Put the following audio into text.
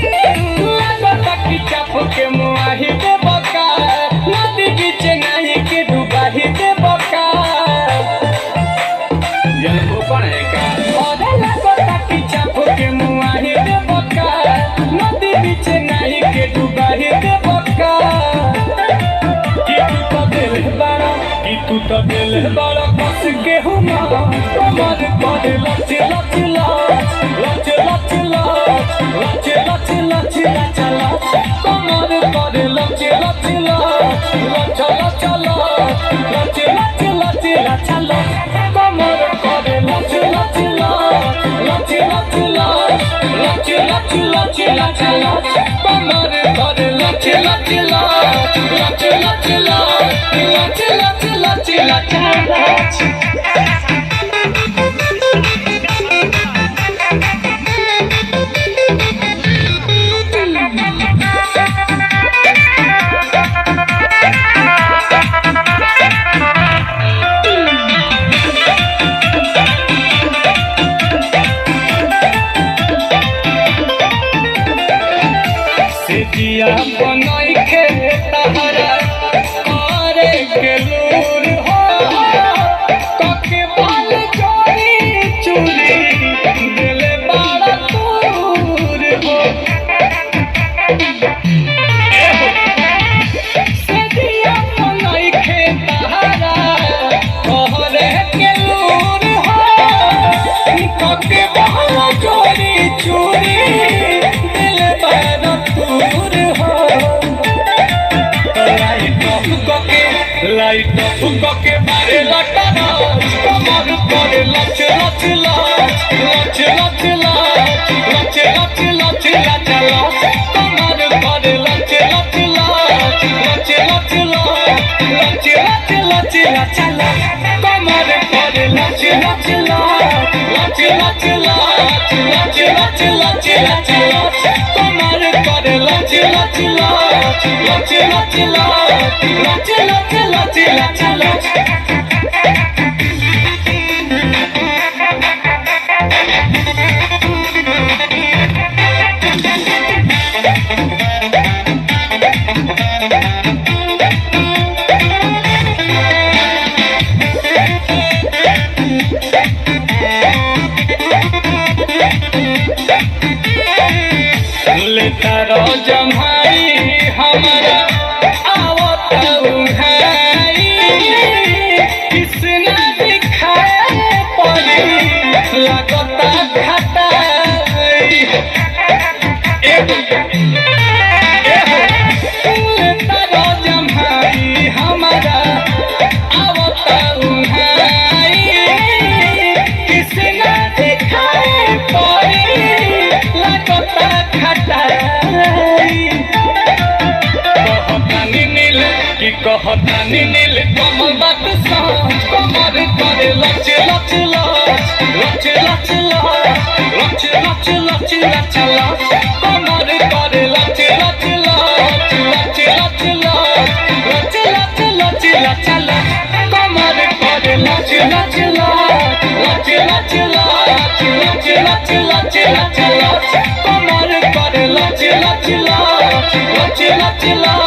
लागता कि चाप के मुआही दे बका नदी बीच नहीं के डुबाही दे बका जन को पड़ेगा और लागता कि चाप के मुआही दे बका नदी बीच नहीं के डुबाही दे बका तू तो दिल बड़ा कस के हुमा कमर पर लच लच लच लच लच लच लच लच लच लच कमर पर लच लच लच लच लच लच लच लच लच कमर पर लच लच लच लच लच लच लच लच लच कमर पर लच लच लच लच लच लच सिजिया बनाई के तहरा करे के लूर हो कके बाल चोरी चूरी दिल बड़ा दूर हो सिजिया बनाई के तहरा करे के लूर हो कके बाल चोरी चूरी दिल बड़ा दूर हो लाइट फुक के मारे लटाना कमर पर लच लच लच लच लच लच लच लच लच लच कमर पर लच लच लच लच लच लच लच लच लच कमर पर लच लच लच लच लच लच लच लच लच कमर पर लच लच लच लच लच लच लच लेता रो जमाई हमारा आवत उहाई किसना दिखाए पड़ी लगता घटाई लेता रो जमाई हमारा आवत उहाई किसना दिखाए पड़ी लगता कहतानी नील कमल बात सांझ कमर करे लच लच लच लच लच लच लच लच लच लच कमर करे लच लच लच लच लच लच लच लच लच लच कमर करे लच लच लच लच लच लच लच लच लच कमर करे लच लच लच लच लच